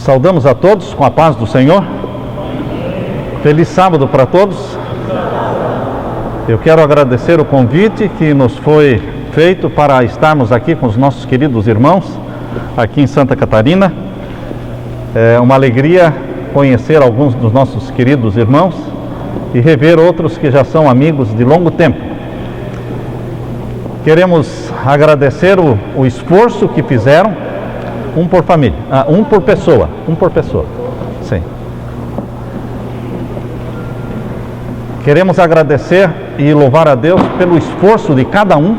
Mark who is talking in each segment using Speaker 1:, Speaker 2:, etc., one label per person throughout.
Speaker 1: Saudamos a todos com a paz do Senhor. Feliz sábado para todos. Eu quero agradecer o convite que nos foi feito para estarmos aqui com os nossos queridos irmãos aqui em Santa Catarina. É uma alegria conhecer alguns dos nossos queridos irmãos e rever outros que já são amigos de longo tempo. Queremos agradecer o esforço que fizeram, um por família, um por pessoa, sim. Queremos agradecer e louvar a Deus pelo esforço de cada um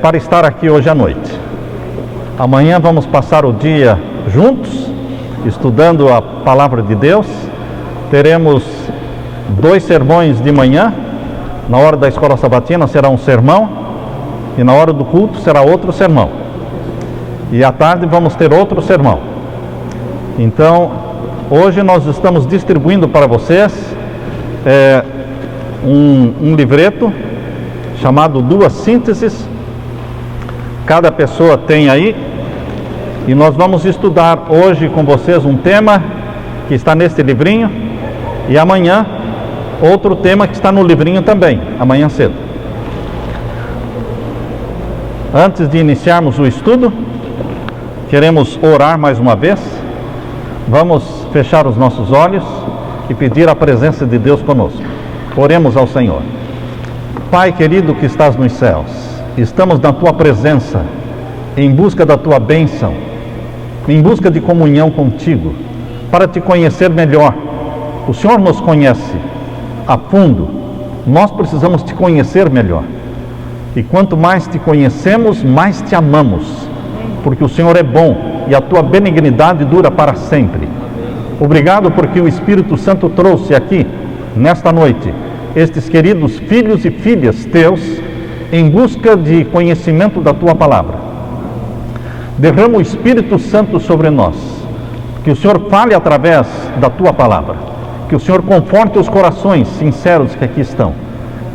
Speaker 1: para estar aqui hoje à noite. Amanhã vamos passar o dia juntos, estudando a Palavra de Deus. Teremos 2 sermões de manhã. Na hora da escola sabatina será um sermão e na hora do culto será outro sermão. E à tarde vamos ter outro sermão. Então, hoje nós estamos distribuindo para vocês um livreto chamado Duas Sínteses. Cada pessoa tem aí. E nós vamos estudar hoje com vocês um tema que está nesse livrinho. E amanhã, outro tema que está no livrinho também, amanhã cedo. Antes de iniciarmos o estudo, queremos orar mais uma vez. Vamos fechar os nossos olhos e pedir a presença de Deus conosco. Oremos ao Senhor. Pai querido que estás nos céus, estamos na Tua presença, em busca da Tua bênção, em busca de comunhão contigo, para Te conhecer melhor. O Senhor nos conhece a fundo, nós precisamos Te conhecer melhor. E quanto mais Te conhecemos, mais Te amamos, porque o Senhor é bom e a Tua benignidade dura para sempre. Obrigado porque o Espírito Santo trouxe aqui, nesta noite, estes queridos filhos e filhas Teus, em busca de conhecimento da Tua palavra. Derrama o Espírito Santo sobre nós, que o Senhor fale através da Tua palavra, que o Senhor conforte os corações sinceros que aqui estão,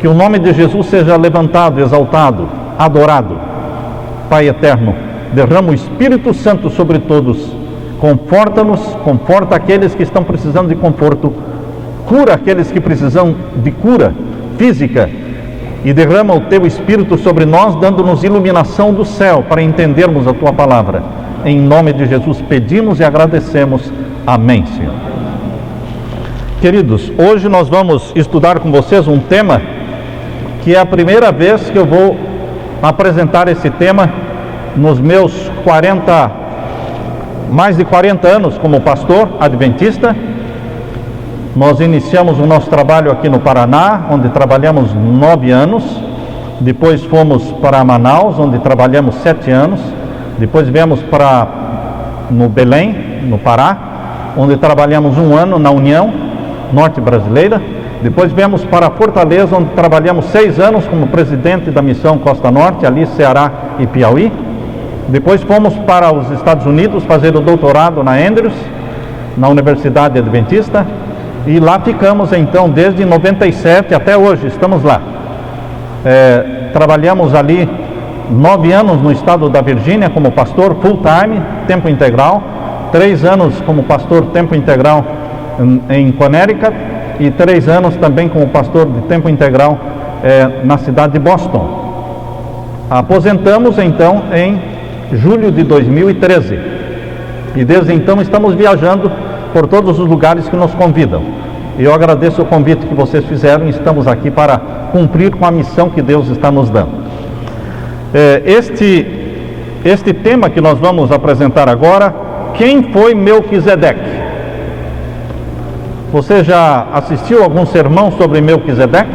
Speaker 1: que o nome de Jesus seja levantado, exaltado, adorado. Pai eterno, derrama o Espírito Santo sobre todos, conforta-nos, conforta aqueles que estão precisando de conforto, cura aqueles que precisam de cura física e derrama o Teu Espírito sobre nós, dando-nos iluminação do céu para entendermos a Tua palavra. Em nome de Jesus pedimos e agradecemos. Amém, Senhor. Queridos, hoje nós vamos estudar com vocês um tema que é a primeira vez que eu vou apresentar esse tema nos meus mais de 40 anos como pastor adventista. Nós iniciamos o nosso trabalho aqui no Paraná, onde trabalhamos 9 anos. Depois fomos para Manaus, onde trabalhamos 7 anos. Depois viemos no Belém, no Pará, onde trabalhamos 1 ano na União Norte Brasileira. Depois viemos para Fortaleza, onde trabalhamos 6 anos como presidente da Missão Costa Norte, ali Ceará e Piauí. Depois fomos para os Estados Unidos fazer o doutorado na Andrews, na Universidade Adventista, e lá ficamos então desde 97 até hoje, estamos lá. Trabalhamos ali 9 anos no estado da Virgínia como pastor full time, tempo integral, 3 anos como pastor tempo integral em Connecticut e 3 anos também como pastor de tempo integral na cidade de Boston. Aposentamos então em julho de 2013 e desde então estamos viajando por todos os lugares que nos convidam. E eu agradeço o convite que vocês fizeram e estamos aqui para cumprir com a missão que Deus está nos dando. Este tema que nós vamos apresentar agora, quem foi Melquisedeque? Você já assistiu algum sermão sobre Melquisedeque?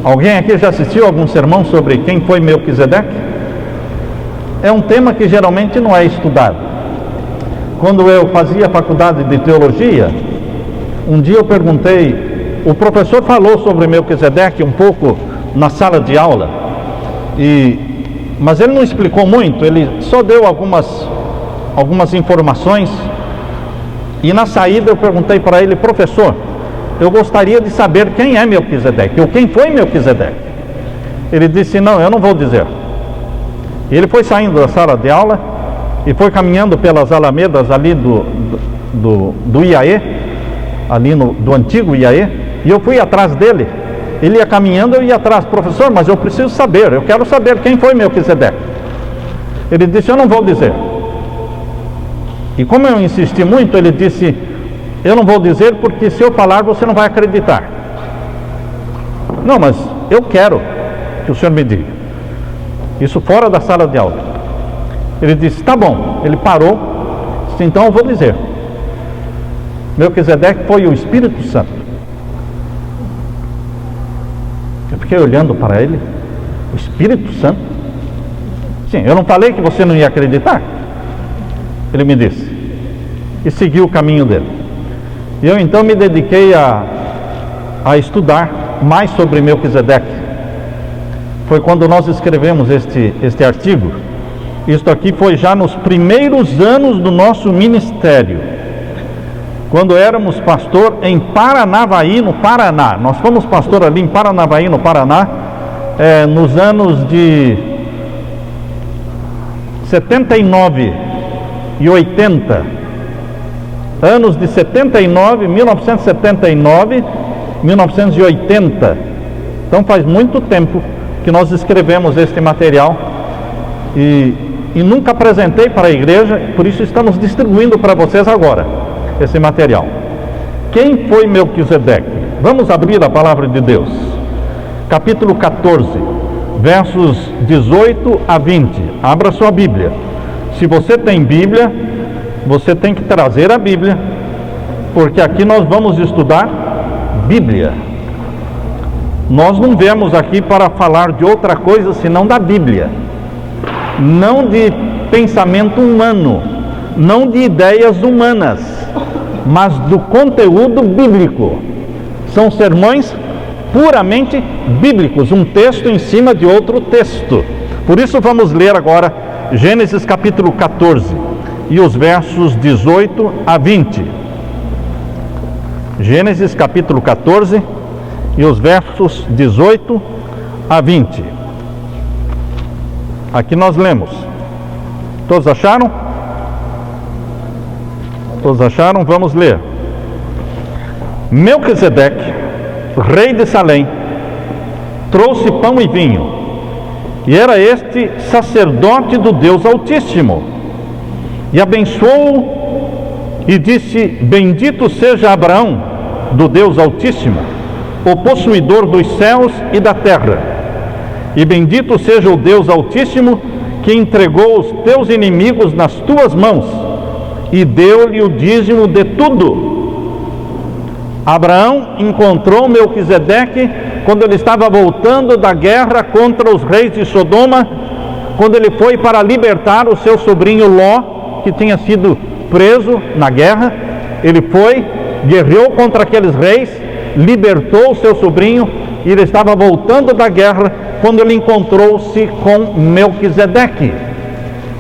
Speaker 1: Alguém aqui já assistiu algum sermão sobre quem foi Melquisedeque? É um tema que geralmente não é estudado. Quando eu fazia faculdade de teologia, um dia eu perguntei, o professor falou sobre Melquisedeque um pouco na sala de aula, mas ele não explicou muito, ele só deu algumas informações, e na saída eu perguntei para ele, professor, eu gostaria de saber quem é Melquisedeque, ou quem foi Melquisedeque. Ele disse, não, eu não vou dizer. E ele foi saindo da sala de aula, e foi caminhando pelas alamedas ali do IAE, ali do antigo IAE, e eu fui atrás dele. Ele ia caminhando, eu ia atrás. Professor, mas eu preciso saber, eu quero saber quem foi Melquisedeque. Ele disse, eu não vou dizer. E como eu insisti muito, ele disse, eu não vou dizer porque se eu falar você não vai acreditar. Não, mas eu quero que o senhor me diga. Isso fora da sala de aula. Ele disse, tá bom. Ele parou, disse, então eu vou dizer. Melquisedeque foi o Espírito Santo. Eu fiquei olhando para ele. O Espírito Santo? Sim, eu não falei que você não ia acreditar? Ele me disse. E seguiu o caminho dele. E eu então me dediquei a estudar mais sobre Melquisedeque. Foi quando nós escrevemos este artigo. Isto aqui foi já nos primeiros anos do nosso ministério, quando éramos pastor em Paranavaí, no Paraná. Nós fomos pastor ali em Paranavaí, no Paraná, nos anos de 79 e 80. Anos de 79, 1979, 1980. Então faz muito tempo que nós escrevemos este material e nunca apresentei para a igreja, por isso estamos distribuindo para vocês agora esse material. Quem foi Melquisedeque? Vamos abrir a palavra de Deus, capítulo 14, versos 18 a 20. Abra sua Bíblia. Se você tem Bíblia, você tem que trazer a Bíblia, porque aqui nós vamos estudar Bíblia. Nós não viemos aqui para falar de outra coisa senão da Bíblia, não de pensamento humano, não de ideias humanas, mas do conteúdo bíblico. São sermões puramente bíblicos, um texto em cima de outro texto. Por isso vamos ler agora Gênesis capítulo 14 e os versos 18 a 20. Gênesis capítulo 14 e os versos 18 a 20. Aqui nós lemos. Todos acharam? Todos acharam? Vamos ler. Melquisedeque, rei de Salém, trouxe pão e vinho, e era este sacerdote do Deus Altíssimo, e abençoou e disse, bendito seja Abraão, do Deus Altíssimo, o possuidor dos céus e da terra, e bendito seja o Deus Altíssimo, que entregou os teus inimigos nas tuas mãos, e deu-lhe o dízimo de tudo. Abraão encontrou Melquisedeque quando ele estava voltando da guerra contra os reis de Sodoma, quando ele foi para libertar o seu sobrinho Ló, que tinha sido preso na guerra. Ele foi, guerreou contra aqueles reis, libertou o seu sobrinho, e ele estava voltando da guerra quando ele encontrou-se com Melquisedeque.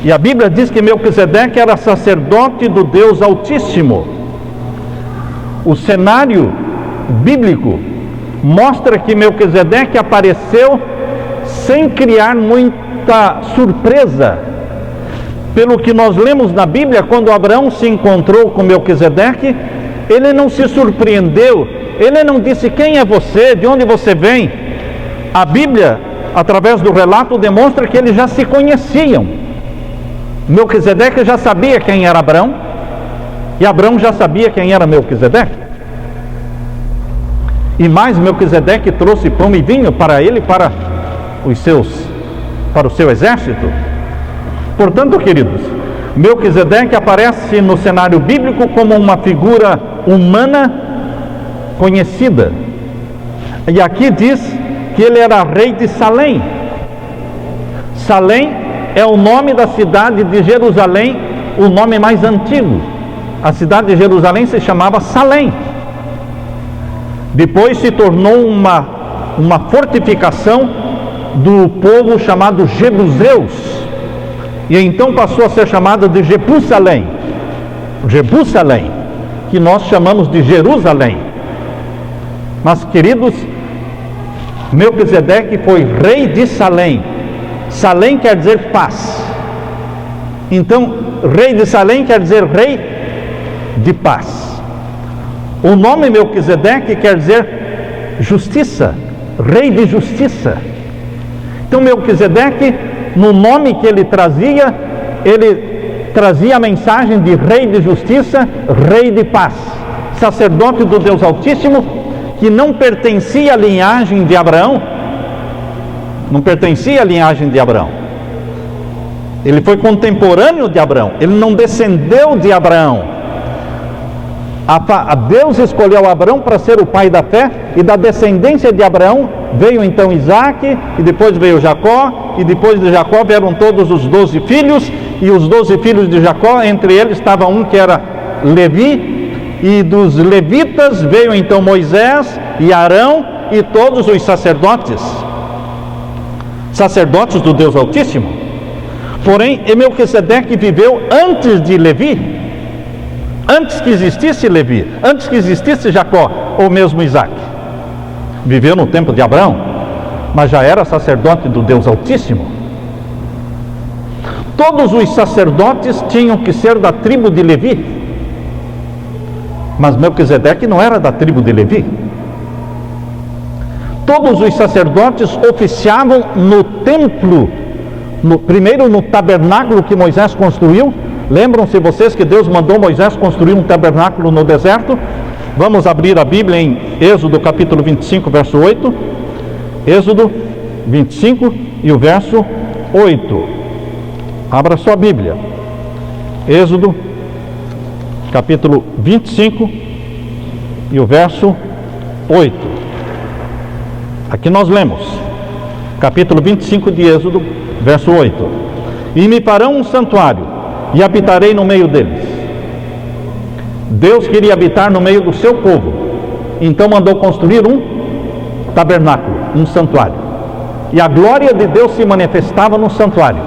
Speaker 1: E a Bíblia diz que Melquisedeque era sacerdote do Deus Altíssimo. O cenário bíblico mostra que Melquisedeque apareceu sem criar muita surpresa. Pelo que nós lemos na Bíblia, quando Abraão se encontrou com Melquisedeque, ele não se surpreendeu, ele não disse, quem é você, de onde você vem? A Bíblia, através do relato, demonstra que eles já se conheciam. Melquisedeque já sabia quem era Abraão, e Abraão já sabia quem era Melquisedeque. E mais, Melquisedeque trouxe pão e vinho para ele, para o seu exército. Portanto, queridos, Melquisedeque aparece no cenário bíblico como uma figura humana conhecida. E aqui diz que ele era rei de Salém. Salém é o nome da cidade de Jerusalém, o nome mais antigo. A cidade de Jerusalém se chamava Salém. Depois se tornou uma fortificação do povo chamado Jebuseus, e então passou a ser chamada de Jebusalém, que nós chamamos de Jerusalém. Mas, queridos, Melquisedeque foi rei de Salém. Salém quer dizer paz. Então, rei de Salém quer dizer rei de paz. O nome Melquisedeque quer dizer justiça, rei de justiça. Então Melquisedeque, no nome que ele trazia a mensagem de rei de justiça, rei de paz, sacerdote do Deus Altíssimo, que não pertencia à linhagem de Abraão. Não pertencia à linhagem de Abraão. Ele foi contemporâneo de Abraão, ele não descendeu de Abraão. Deus escolheu Abraão para ser o pai da fé, e da descendência de Abraão veio então Isaac, e depois veio Jacó, e depois de Jacó vieram todos os 12 filhos, e os 12 filhos de Jacó, entre eles estava um que era Levi, e dos levitas veio então Moisés e Arão e todos os sacerdotes do Deus Altíssimo. Porém, Melquisedeque viveu antes de Levi, antes que existisse Levi, antes que existisse Jacó ou mesmo Isaac. Viveu no tempo de Abraão, mas já era sacerdote do Deus Altíssimo. Todos os sacerdotes tinham que ser da tribo de Levi, mas Melquisedeque não era da tribo de Levi. Todos os sacerdotes oficiavam no templo, primeiro no tabernáculo que Moisés construiu. Lembram-se vocês que Deus mandou Moisés construir um tabernáculo no deserto? Vamos abrir a Bíblia em Êxodo capítulo 25, verso 8. Êxodo 25 e o verso 8. Abra sua Bíblia. Êxodo capítulo 25 e o verso 8. Aqui nós lemos, capítulo 25 de Êxodo, verso 8. E me farão um santuário, e habitarei no meio deles. Deus queria habitar no meio do seu povo, então mandou construir um tabernáculo, um santuário. E a glória de Deus se manifestava no santuário.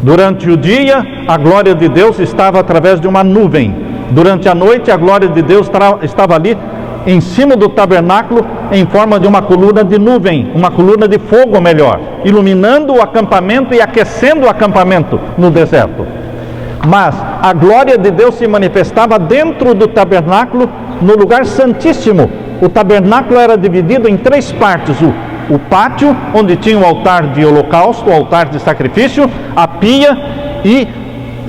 Speaker 1: Durante o dia, a glória de Deus estava através de uma nuvem. Durante a noite, a glória de Deus estava ali em cima do tabernáculo, em forma de uma coluna de nuvem, uma coluna de fogo melhor, iluminando o acampamento e aquecendo o acampamento no deserto. Mas a glória de Deus se manifestava dentro do tabernáculo, no lugar santíssimo. O tabernáculo era dividido em 3 partes: o pátio, onde tinha o altar de holocausto, o altar de sacrifício, a pia, e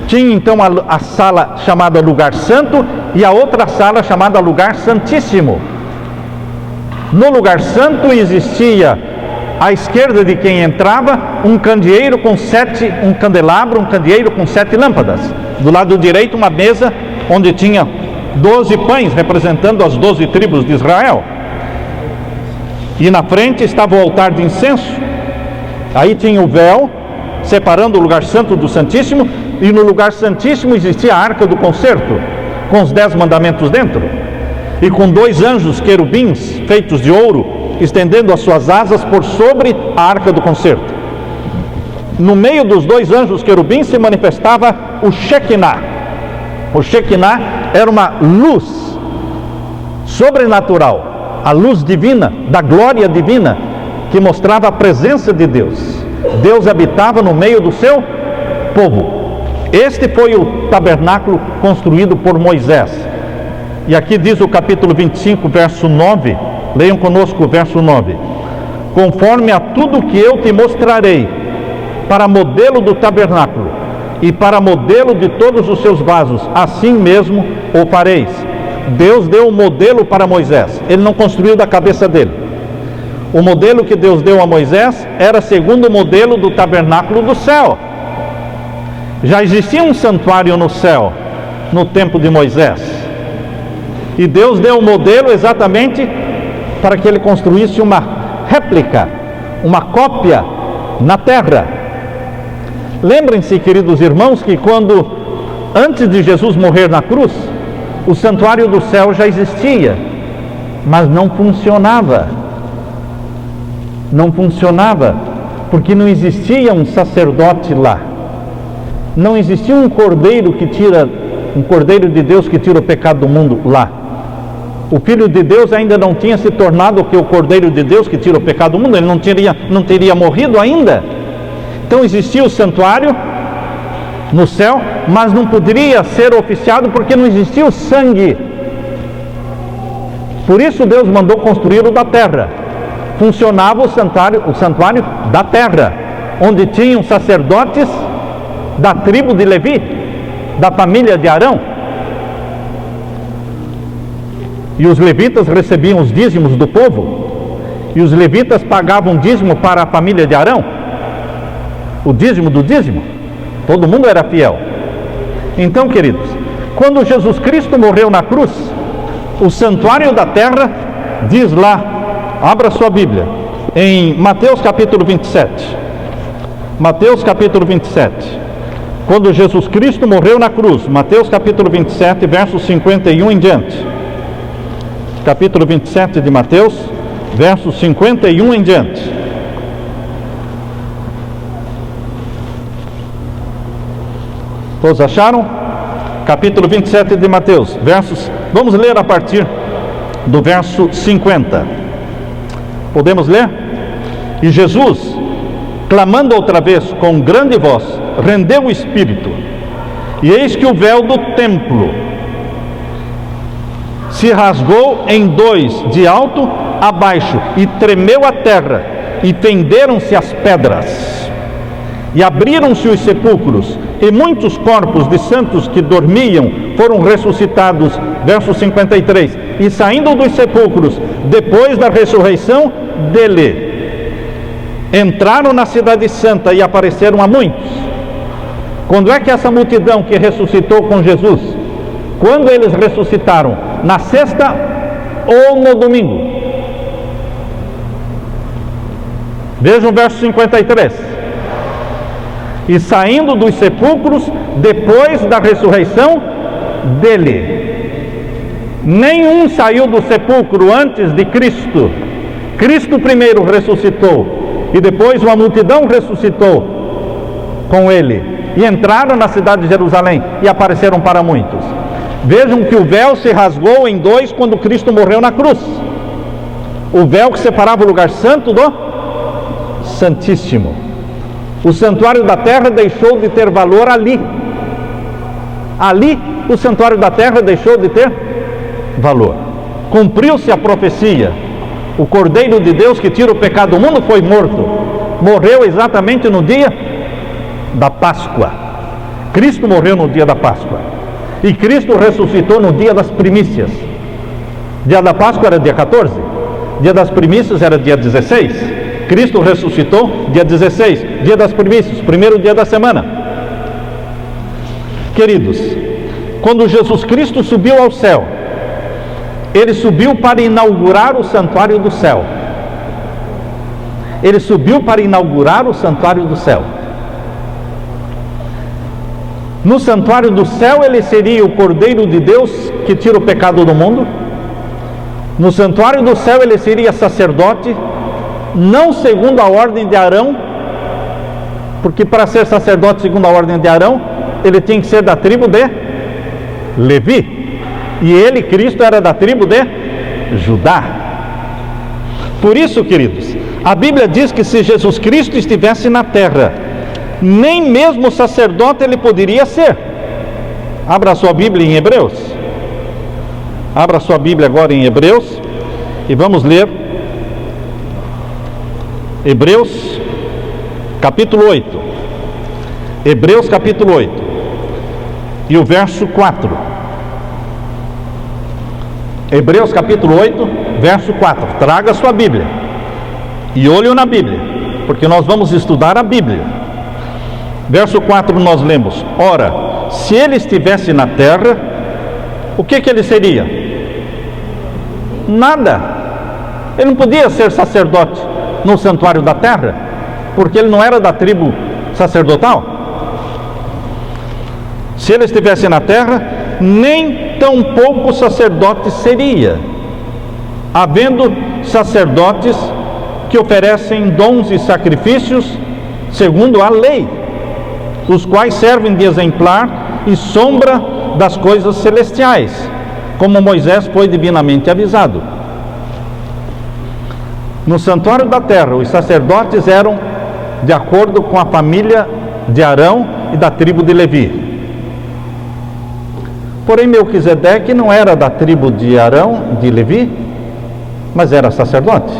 Speaker 1: tinha então a sala chamada lugar santo e a outra sala chamada lugar santíssimo. No lugar santo existia, à esquerda de quem entrava, um candeeiro com 7, um candelabro, um candeeiro com 7 lâmpadas. Do lado direito, uma mesa onde tinha 12 pães, representando as 12 tribos de Israel. E na frente estava o altar de incenso. Aí tinha o véu separando o lugar santo do santíssimo, e no lugar santíssimo existia a arca do concerto, com os 10 mandamentos dentro, e com 2 anjos querubins feitos de ouro, estendendo as suas asas por sobre a arca do concerto. No meio dos 2 anjos querubins se manifestava o Shekinah. O Shekinah era uma luz sobrenatural, a luz divina, da glória divina, que mostrava a presença de Deus. Deus habitava no meio do seu povo. Este foi o tabernáculo construído por Moisés. E aqui diz o capítulo 25, verso 9. Leiam conosco o verso 9. Conforme a tudo que eu te mostrarei, para modelo do tabernáculo e para modelo de todos os seus vasos, assim mesmo o fareis. Deus deu um modelo para Moisés, ele não construiu da cabeça dele. O modelo que Deus deu a Moisés era segundo o modelo do tabernáculo do céu. Já existia um santuário no céu no tempo de Moisés, e Deus deu um modelo exatamente para que ele construísse uma réplica, uma cópia na terra. Lembrem-se, queridos irmãos, que antes de Jesus morrer na cruz, o santuário do céu já existia, mas não funcionava. Não funcionava, porque não existia um sacerdote lá. Não existia um cordeiro de Deus que tira o pecado do mundo lá. O Filho de Deus ainda não tinha se tornado o cordeiro de Deus que tira o pecado do mundo, ele não teria morrido ainda. Então existia o santuário, no céu, mas não poderia ser oficiado porque não existia o sangue. Por isso Deus mandou construir o da terra. Funcionava o santuário da terra, onde tinham sacerdotes da tribo de Levi, da família de Arão. E os levitas recebiam os dízimos do povo, e os levitas pagavam dízimo para a família de Arão, o dízimo do dízimo. Todo mundo era fiel. Então, queridos, quando Jesus Cristo morreu na cruz, o santuário da terra, diz lá, abra sua Bíblia, em Mateus capítulo 27. Mateus capítulo 27. Quando Jesus Cristo morreu na cruz, Mateus capítulo 27, versos 51 em diante. Capítulo 27 de Mateus, versos 51 em diante. Todos acharam? Capítulo 27 de Mateus, versos, vamos ler a partir do verso 50. Podemos ler? E Jesus, clamando outra vez com grande voz, rendeu o espírito, e eis que o véu do templo se rasgou em dois, de alto a baixo, e tremeu a terra, e fenderam-se as pedras, e abriram-se os sepulcros, e muitos corpos de santos que dormiam foram ressuscitados. Verso 53. E saindo dos sepulcros, depois da ressurreição dele, entraram na cidade santa e apareceram a muitos. Quando é que essa multidão que ressuscitou com Jesus, quando eles ressuscitaram? Na sexta ou no domingo? Vejam o verso 53. E saindo dos sepulcros, depois da ressurreição dele. Nenhum saiu do sepulcro antes de Cristo. Cristo primeiro ressuscitou, e depois uma multidão ressuscitou com ele, e entraram na cidade de Jerusalém, e apareceram para muitos. Vejam que o véu se rasgou em dois quando Cristo morreu na cruz. O véu que separava o lugar santo do Santíssimo. O santuário da terra deixou de ter valor ali. Ali o santuário da terra deixou de ter valor. Cumpriu-se a profecia. O Cordeiro de Deus que tira o pecado do mundo foi morto. Morreu exatamente no dia da Páscoa. Cristo morreu no dia da Páscoa. E Cristo ressuscitou no dia das primícias. Dia da Páscoa era dia 14. Dia das primícias era dia 16. Cristo ressuscitou dia 16, dia das primícias, primeiro dia da semana. Queridos, quando Jesus Cristo subiu ao céu, ele subiu para inaugurar o santuário do céu. Ele subiu para inaugurar o santuário do céu. No santuário do céu ele seria o Cordeiro de Deus que tira o pecado do mundo. No santuário do céu ele seria sacerdote, não segundo a ordem de Arão, porque para ser sacerdote segundo a ordem de Arão, ele tinha que ser da tribo de Levi, e ele, Cristo, era da tribo de Judá. Por isso, queridos, a Bíblia diz que se Jesus Cristo estivesse na terra, nem mesmo sacerdote ele poderia ser. Abra a sua Bíblia em Hebreus. Abra a sua Bíblia agora em Hebreus, e vamos ler Hebreus capítulo 8. Hebreus capítulo 8 e o verso 4. Hebreus capítulo 8, verso 4. Traga a sua Bíblia e olhe na Bíblia, porque nós vamos estudar a Bíblia. Verso 4 nós lemos: ora, se ele estivesse na terra, o que ele seria? Nada. Ele não podia ser sacerdote no santuário da terra, porque ele não era da tribo sacerdotal. Se ele estivesse na terra, nem tão pouco sacerdote seria, havendo sacerdotes que oferecem dons e sacrifícios segundo a lei, os quais servem de exemplar e sombra das coisas celestiais, como Moisés foi divinamente avisado. No santuário da terra, os sacerdotes eram de acordo com a família de Arão e da tribo de Levi. Porém, Melquisedeque não era da tribo de Arão, de Levi, mas era sacerdote.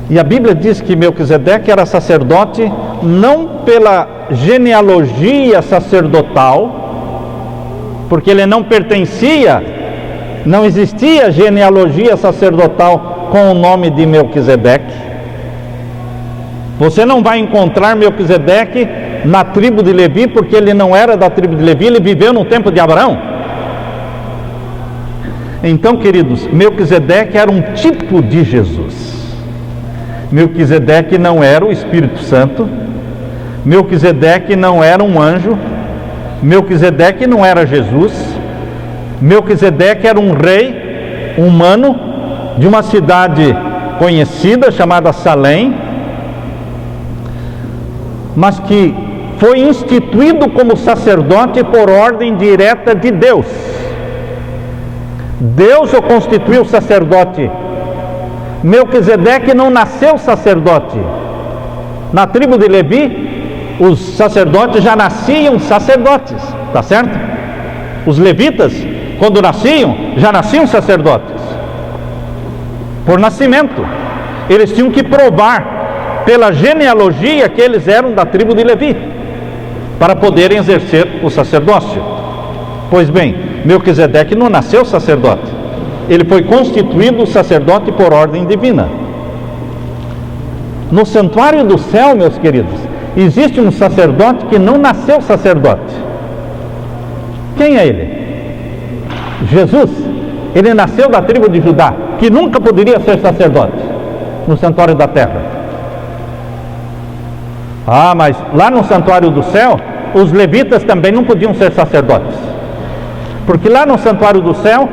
Speaker 1: E a Bíblia diz que Melquisedeque era sacerdote não pela genealogia sacerdotal, porque ele não pertencia, não existia genealogia sacerdotal com o nome de Melquisedeque. Você não vai encontrar Melquisedeque na tribo de Levi, porque ele não era da tribo de Levi, ele viveu no tempo de Abraão. Então, queridos, Melquisedeque era um tipo de Jesus. Melquisedeque não era o Espírito Santo, Melquisedeque não era um anjo, Melquisedeque não era Jesus, Melquisedeque era um rei humano de uma cidade conhecida chamada Salém, mas que foi instituído como sacerdote por ordem direta de Deus. Deus o constituiu sacerdote. Melquisedeque não nasceu sacerdote. Na tribo de Levi, os sacerdotes já nasciam sacerdotes, tá certo? Os levitas, quando nasciam, já nasciam sacerdotes. Por nascimento. Eles tinham que provar pela genealogia que eles eram da tribo de Levi, para poderem exercer o sacerdócio. Pois bem, Melquisedeque não nasceu sacerdote. Ele foi constituído sacerdote por ordem divina. No santuário do céu, meus queridos, existe um sacerdote que não nasceu sacerdote. Quem é ele? Jesus. Ele nasceu da tribo de Judá, que nunca poderia ser sacerdote no santuário da terra. Ah, mas lá no santuário do céu, os levitas também não podiam ser sacerdotes, porque lá no santuário do céu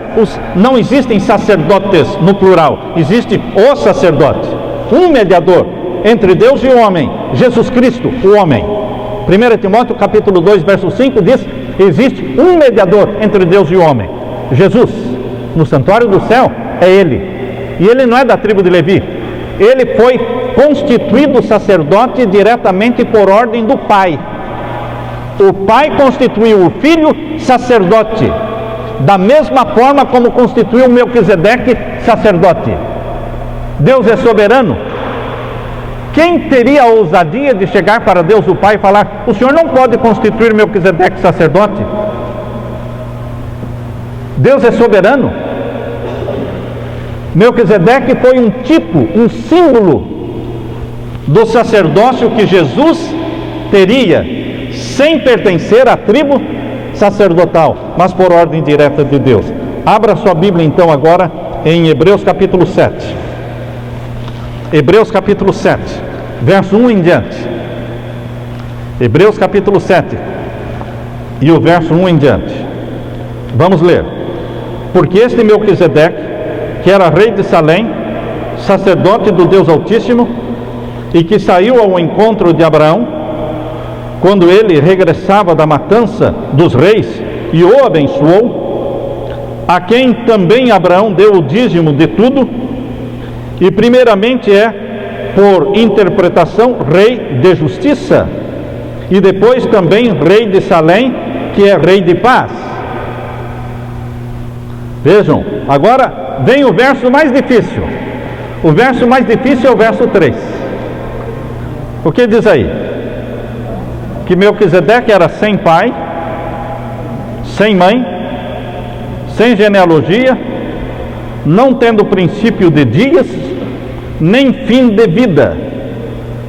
Speaker 1: não existem sacerdotes no plural, existe o sacerdote, um mediador entre Deus e o homem, Jesus Cristo, o homem. 1 Timóteo capítulo 2, verso 5 diz: existe um mediador entre Deus e o homem, Jesus. No santuário do céu é ele, e ele não é da tribo de Levi. Ele foi constituído sacerdote diretamente por ordem do Pai. O Pai constituiu o Filho sacerdote, da mesma forma como constituiu Melquisedeque sacerdote. Deus é soberano. Quem teria a ousadia de chegar para Deus o Pai e falar: o Senhor não pode constituir Melquisedeque sacerdote? Deus é soberano. Melquisedeque foi um tipo, um símbolo do sacerdócio que Jesus teria, sem pertencer à tribo sacerdotal, mas por ordem direta de Deus. Abra sua Bíblia então agora em Hebreus capítulo 7. Hebreus capítulo 7, verso 1 em diante. Hebreus capítulo 7 e o verso 1 em diante. Vamos ler. Porque este Melquisedeque, que era rei de Salém, sacerdote do Deus Altíssimo, e que saiu ao encontro de Abraão, quando ele regressava da matança dos reis, e o abençoou, a quem também Abraão deu o dízimo de tudo, e primeiramente é, por interpretação, rei de justiça, e depois também rei de Salém, que é rei de paz. Vejam, agora vem o verso mais difícil. O verso mais difícil é o verso 3. O que diz aí? Que Melquisedeque era sem pai, sem mãe, sem genealogia, não tendo princípio de dias, nem fim de vida,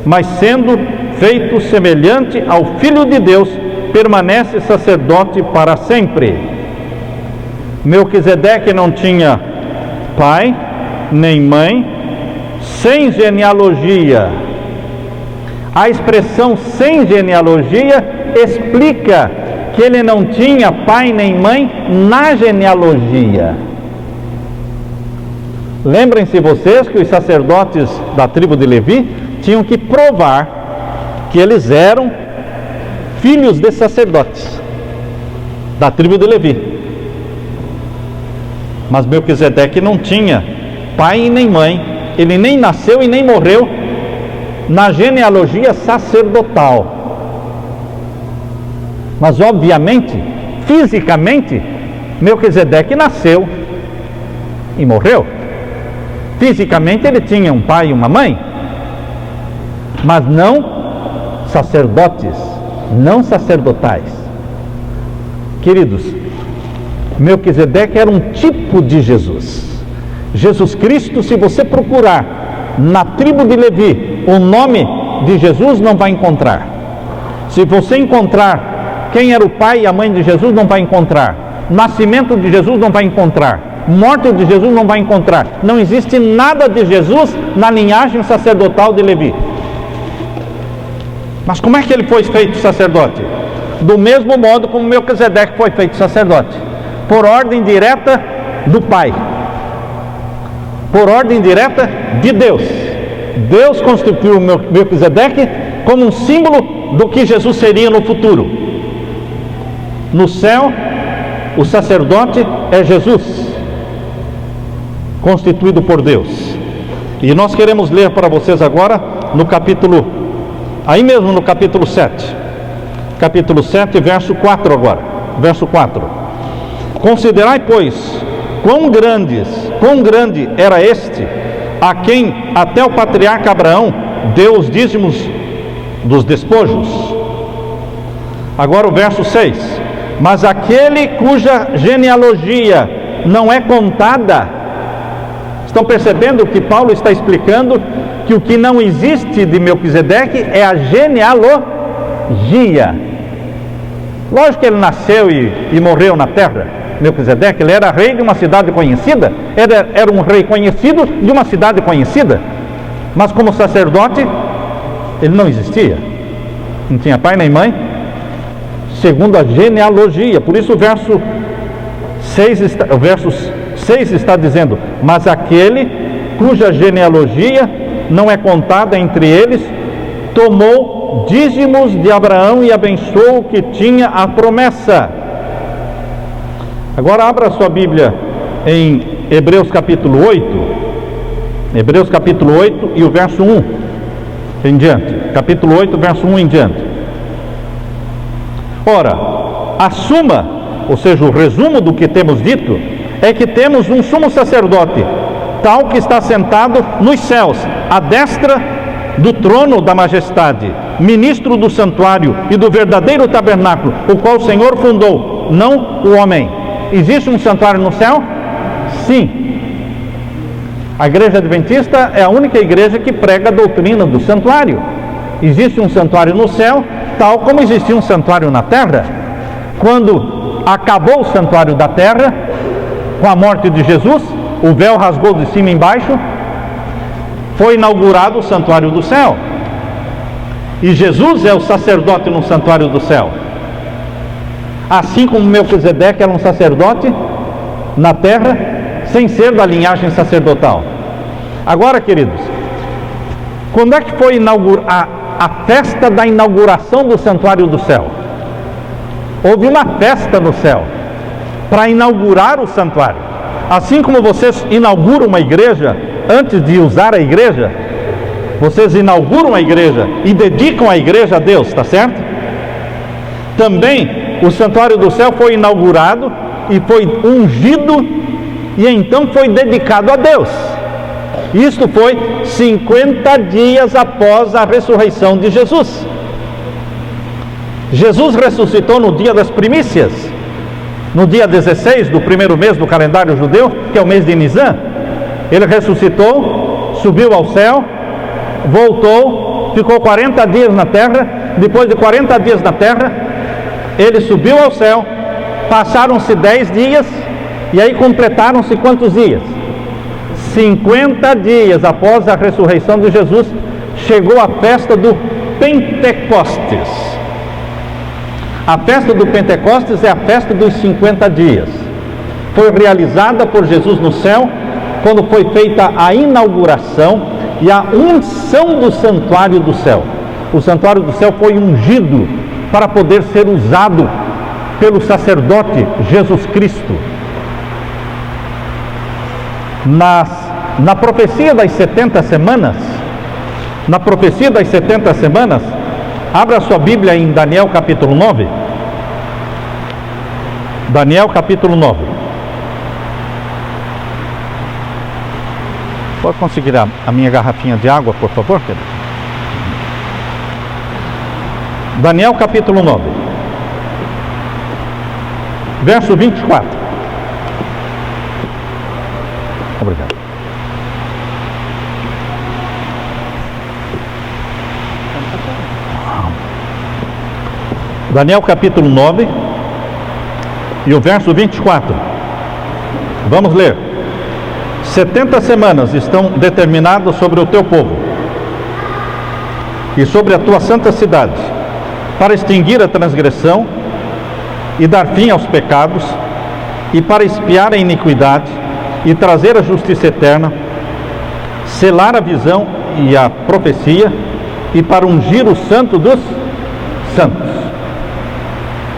Speaker 1: mas sendo feito semelhante ao Filho de Deus, permanece sacerdote para sempre. Melquisedeque não tinha pai, nem mãe, sem genealogia. A expressão sem genealogia explica que ele não tinha pai nem mãe na genealogia. Lembrem-se vocês que os sacerdotes da tribo de Levi tinham que provar que eles eram filhos de sacerdotes da tribo de Levi. Mas Melquisedeque não tinha pai e nem mãe, ele nem nasceu e nem morreu na genealogia sacerdotal. Mas obviamente, fisicamente, Melquisedeque nasceu e morreu. Fisicamente ele tinha um pai e uma mãe, mas não sacerdotes, não sacerdotais. Queridos, Melquisedeque era um tipo de Jesus. Jesus Cristo, se você procurar na tribo de Levi o nome de Jesus, não vai encontrar. Se você encontrar quem era o pai e a mãe de Jesus, não vai encontrar. Nascimento de Jesus, não vai encontrar. Morte de Jesus, não vai encontrar. Não existe nada de Jesus na linhagem sacerdotal de Levi. Mas como é que ele foi feito sacerdote? Do mesmo modo como Melquisedeque foi feito sacerdote, por ordem direta do Pai, por ordem direta de Deus. Deus constituiu Melquisedeque como um símbolo do que Jesus seria no futuro. No céu, o sacerdote é Jesus, constituído por Deus. E nós queremos ler para vocês agora no capítulo, aí mesmo no capítulo 7. Capítulo 7, verso 4 agora. Verso 4. Considerai, pois, quão grande era este, a quem até o patriarca Abraão deu os dízimos dos despojos. Agora o verso 6. Mas aquele cuja genealogia não é contada. Estão percebendo que Paulo está explicando que o que não existe de Melquisedeque é a genealogia. Lógico que ele nasceu e morreu na terra. Melquisedeque, ele era rei de uma cidade conhecida, era um rei conhecido de uma cidade conhecida, mas como sacerdote ele não existia, não tinha pai nem mãe, segundo a genealogia. Por isso o verso 6 está dizendo: mas aquele cuja genealogia não é contada entre eles, tomou dízimos de Abraão e abençoou o que tinha a promessa. Agora abra sua Bíblia em Hebreus capítulo 8, Hebreus capítulo 8 e o verso 1 em diante, capítulo 8, verso 1 em diante. Ora, a suma, ou seja, o resumo do que temos dito, é que temos um sumo sacerdote, tal que está sentado nos céus, à destra do trono da majestade, ministro do santuário e do verdadeiro tabernáculo, o qual o Senhor fundou, não o homem. Existe um santuário no céu? Sim. A igreja adventista é a única igreja que prega a doutrina do santuário. Existe um santuário no céu, tal como existia um santuário na terra. Quando acabou o santuário da terra, com a morte de Jesus, o véu rasgou de cima e embaixo, foi inaugurado o santuário do céu. E Jesus é o sacerdote no santuário do céu. Assim como Melquisedeque era um sacerdote na terra, sem ser da linhagem sacerdotal. Agora, queridos, quando é que foi a festa da inauguração do santuário do céu? Houve uma festa no céu para inaugurar o santuário. Assim como vocês inauguram uma igreja antes de usar a igreja, vocês inauguram a igreja e dedicam a igreja a Deus, está certo? Também o santuário do céu foi inaugurado e foi ungido e então foi dedicado a Deus. Isto foi 50 dias após a ressurreição de Jesus. Jesus ressuscitou no dia das primícias, no dia 16 do primeiro mês do calendário judeu, que é o mês de Nisan. Ele ressuscitou, subiu ao céu, voltou, ficou 40 dias na terra. Depois de 40 dias na terra, ele subiu ao céu, passaram-se 10 dias, e aí completaram-se quantos dias? 50 dias após a ressurreição de Jesus, chegou a festa do Pentecostes. A festa do Pentecostes é a festa dos 50 dias. Foi realizada por Jesus no céu, quando foi feita a inauguração e a unção do santuário do céu. O santuário do céu foi ungido para poder ser usado pelo sacerdote Jesus Cristo. Na profecia das 70 semanas, abra sua Bíblia em Daniel capítulo 9, Daniel capítulo 9. Pode conseguir a minha garrafinha de água, por favor, querido? Daniel capítulo 9, verso 24. Obrigado. Daniel capítulo 9 e o verso 24. Vamos ler. 70 semanas estão determinadas sobre o teu povo e sobre a tua santa cidade, para extinguir a transgressão e dar fim aos pecados, e para expiar a iniquidade e trazer a justiça eterna, selar a visão e a profecia, e para ungir o santo dos santos.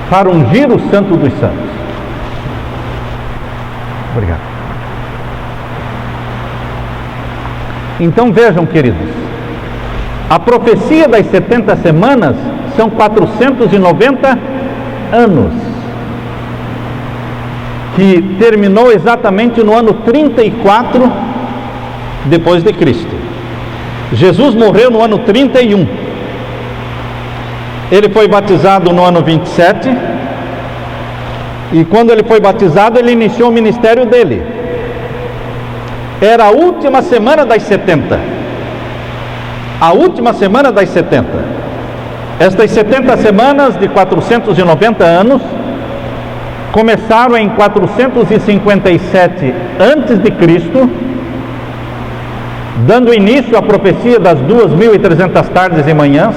Speaker 1: Para ungir o santo dos santos. Obrigado. Então vejam, queridos, a profecia das 70 semanas são 490 anos, que terminou exatamente no ano 34 depois de Cristo. Jesus morreu no ano 31. Ele foi batizado no ano 27, e quando ele foi batizado, ele iniciou o ministério dele. Era a última semana das 70. A última semana das 70. Estas 70 semanas de 490 anos começaram em 457 antes de Cristo, dando início à profecia das 2.300 tardes e manhãs.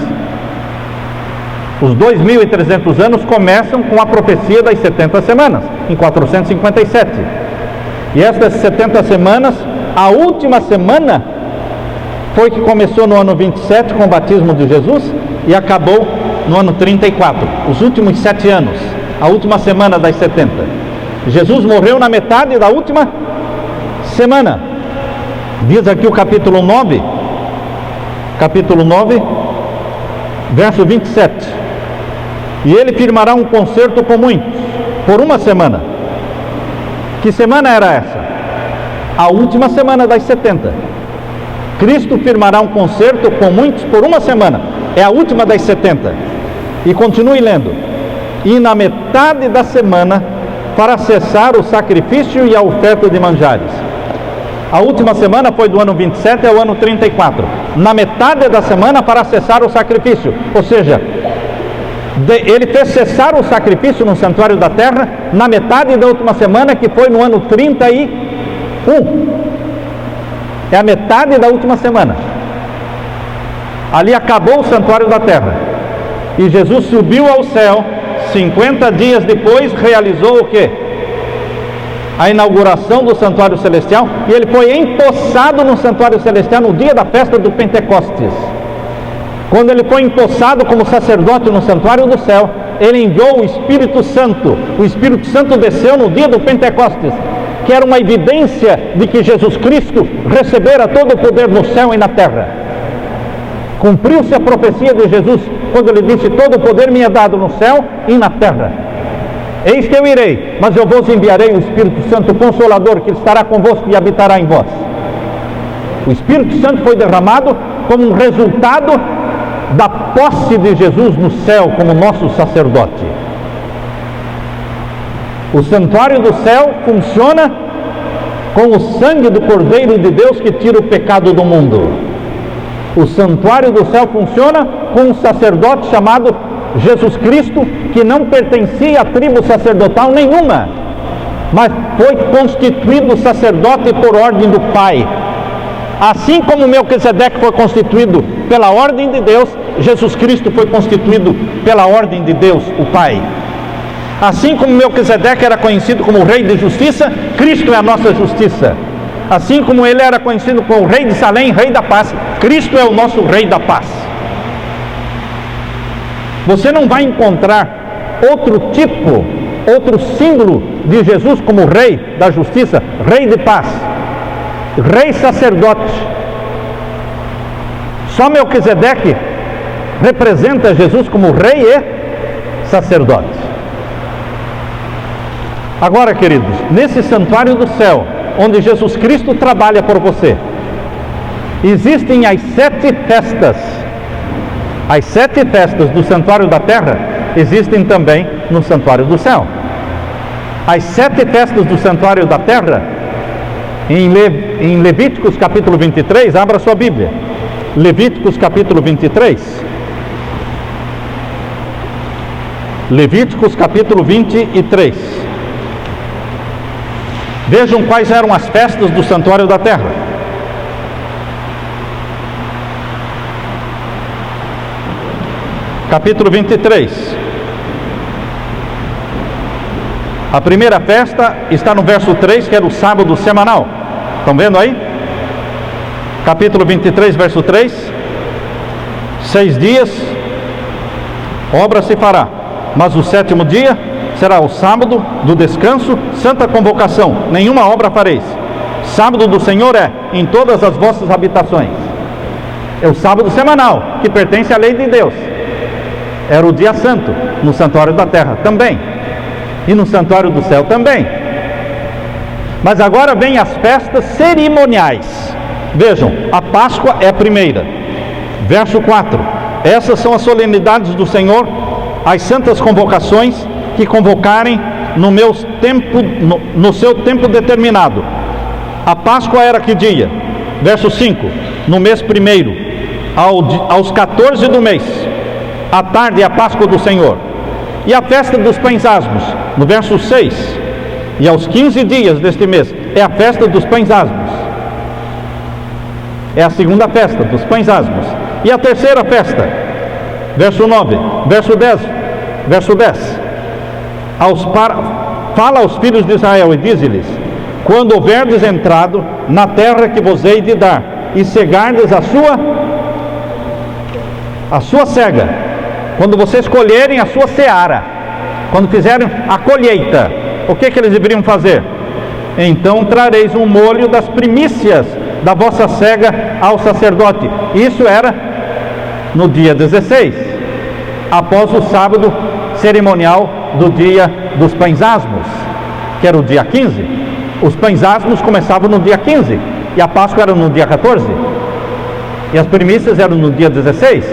Speaker 1: Os 2.300 anos começam com a profecia das 70 semanas, em 457. E estas 70 semanas, a última semana foi que começou no ano 27 com o batismo de Jesus e acabou no ano 34, os últimos 7 anos, a última semana das 70. Jesus morreu na metade da última semana. Diz aqui o capítulo 9, verso 27. E ele firmará um concerto com muitos, por uma semana. Que semana era essa? A última semana das 70. Cristo firmará um concerto com muitos por uma semana. É a última das 70. E continue lendo. E na metade da semana, para cessar o sacrifício e a oferta de manjares. A última semana foi do ano 27 ao ano 34. Na metade da semana, para cessar o sacrifício. Ou seja, ele fez cessar o sacrifício no santuário da terra na metade da última semana, que foi no ano 31. É a metade da última semana. Ali acabou o santuário da terra. E Jesus subiu ao céu. 50 dias depois realizou o quê? A inauguração do santuário celestial. E ele foi empossado no santuário celestial no dia da festa do Pentecostes. Quando ele foi empossado como sacerdote no santuário do céu, ele enviou o Espírito Santo. O Espírito Santo desceu no dia do Pentecostes, que era uma evidência de que Jesus Cristo recebera todo o poder no céu e na terra. Cumpriu-se a profecia de Jesus, quando ele disse: todo o poder me é dado no céu e na terra. Eis que eu irei, mas eu vos enviarei o Espírito Santo, o Consolador, que estará convosco e habitará em vós. O Espírito Santo foi derramado como um resultado da posse de Jesus no céu como nosso sacerdote. O santuário do céu funciona com o sangue do Cordeiro de Deus que tira o pecado do mundo. O santuário do céu funciona com um sacerdote chamado Jesus Cristo, que não pertencia à tribo sacerdotal nenhuma, mas foi constituído sacerdote por ordem do Pai. Assim como Melquisedeque foi constituído pela ordem de Deus, Jesus Cristo foi constituído pela ordem de Deus, o Pai. Assim como Melquisedeque era conhecido como o Rei de Justiça, Cristo é a nossa justiça. Assim como ele era conhecido como o Rei de Salém, Rei da Paz, Cristo é o nosso Rei da Paz. Você não vai encontrar outro símbolo de Jesus como Rei da Justiça, Rei de Paz, Rei sacerdote. Só Melquisedeque representa Jesus como Rei e sacerdote. Agora, queridos, nesse santuário do céu, onde Jesus Cristo trabalha por você, existem as 7 festas. As 7 festas do santuário da terra existem também no santuário do céu. As 7 festas do santuário da terra, em Levíticos capítulo 23, abra sua Bíblia. Levíticos capítulo 23. Levíticos capítulo 23. Vejam quais eram as festas do santuário da terra. Capítulo 23. A primeira festa está no verso 3, que era o sábado semanal. Estão vendo aí? Capítulo 23, verso 3. 6 dias, obra se fará, mas o 7º dia será o sábado do descanso, santa convocação, nenhuma obra fareis. Sábado do Senhor é em todas as vossas habitações. É o sábado semanal, que pertence à lei de Deus. Era o dia santo, no santuário da terra também, e no santuário do céu também. Mas agora vem as festas cerimoniais. Vejam, a Páscoa é a primeira. Verso 4. Essas são as solenidades do Senhor, as santas convocações que convocarem no seu tempo determinado. A Páscoa era que dia? Verso 5. No mês primeiro, aos 14 do mês, à tarde é a Páscoa do Senhor. E a festa dos pães asmos, no verso 6. E aos 15 dias deste mês é a festa dos pães asmos. É a segunda festa dos pães asmos. E a terceira festa, verso 9, verso 10, verso 10. Fala aos filhos de Israel e dize-lhes: quando houverdes entrado na terra que vos hei de dar, e cegardes a sua cega, quando vocês colherem a sua seara, quando fizerem a colheita, o que eles deveriam fazer? Então trareis um molho das primícias da vossa cega ao sacerdote. Isso era no dia 16, após o sábado cerimonial do dia dos pães asmos, que era o dia 15. Os pães asmos começavam no dia 15, e a Páscoa era no dia 14, e as primícias eram no dia 16.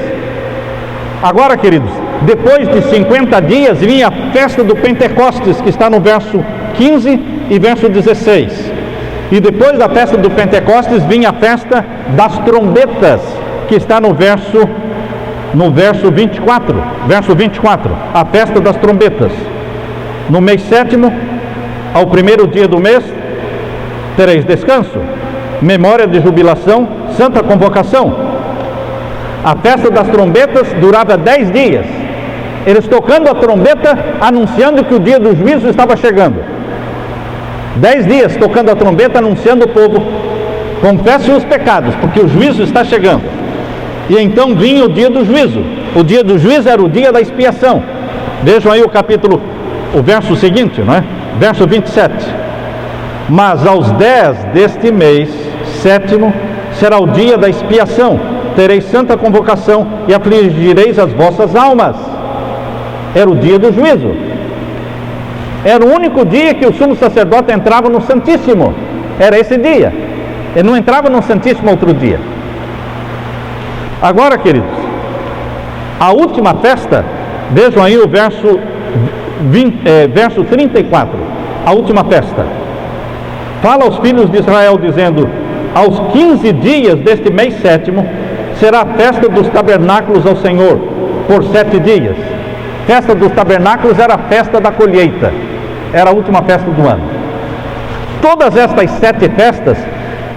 Speaker 1: Agora, queridos, depois de 50 dias vinha a festa do Pentecostes, que está no verso 15 e verso 16. E depois da festa do Pentecostes vinha a festa das trombetas, que está no verso 24. Verso 24, a festa das trombetas. No mês 7º, ao primeiro dia do mês, tereis descanso, memória de jubilação, santa convocação. A festa das trombetas durava 10 dias. Eles tocando a trombeta, anunciando que o dia do juízo estava chegando. 10 dias tocando a trombeta, anunciando ao povo: confessem os pecados, porque o juízo está chegando. E então vinha o dia do juízo. O dia do juízo era o dia da expiação. Vejam aí o verso seguinte, não é? Verso 27. Mas aos 10 deste mês 7º será o dia da expiação. Tereis santa convocação e afligireis as vossas almas. Era o dia do juízo. Era o único dia que o sumo sacerdote entrava no Santíssimo. Era esse dia. Ele não entrava no Santíssimo outro dia. Agora, queridos, a última festa, vejam aí o verso 34. A última festa. Fala aos filhos de Israel, dizendo: aos 15 dias deste mês 7º será a festa dos tabernáculos ao Senhor, por 7 dias. Festa dos tabernáculos era a festa da colheita, era a última festa do ano. Todas estas 7 festas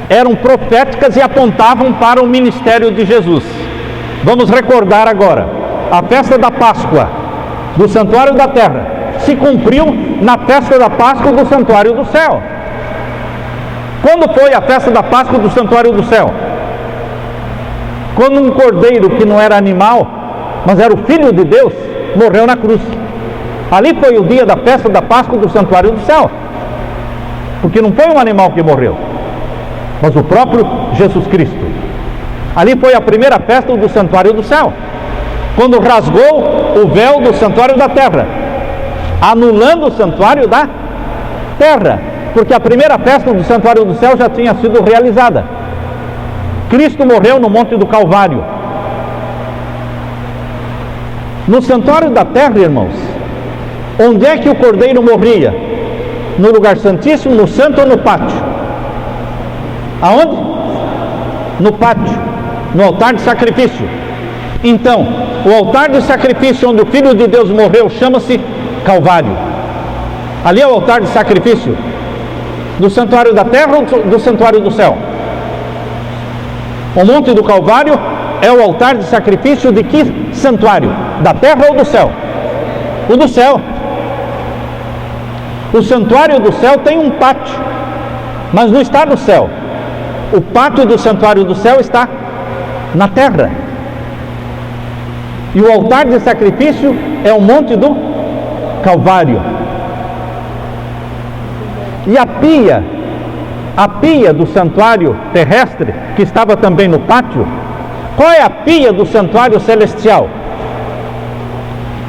Speaker 1: eram proféticas e apontavam para o ministério de Jesus. Vamos recordar agora: a festa da Páscoa do santuário da terra se cumpriu na festa da Páscoa do santuário do céu. Quando foi a festa da Páscoa do santuário do céu? Quando um cordeiro que não era animal, mas era o Filho de Deus, morreu na cruz. Ali foi o dia da festa da Páscoa do santuário do céu. Porque não foi um animal que morreu, mas o próprio Jesus Cristo. Ali foi a primeira festa do santuário do céu, quando rasgou o véu do santuário da terra, anulando o santuário da terra, porque a primeira festa do santuário do céu já tinha sido realizada. Cristo morreu no Monte do Calvário. No santuário da terra, irmãos, onde é que o Cordeiro morria? No lugar santíssimo, no santo ou no pátio? Aonde? No pátio, no altar de sacrifício. Então, o altar de sacrifício onde o Filho de Deus morreu chama-se Calvário. Ali é o altar de sacrifício do santuário da terra ou do santuário do céu? O Monte do Calvário é o altar de sacrifício de que santuário? Da terra ou do céu? O do céu. O santuário do céu tem um pátio, mas não está no céu. O pátio do santuário do céu está na terra. E o altar de sacrifício é o Monte do Calvário. E a pia do santuário terrestre, que estava também no pátio, qual é a pia do santuário celestial?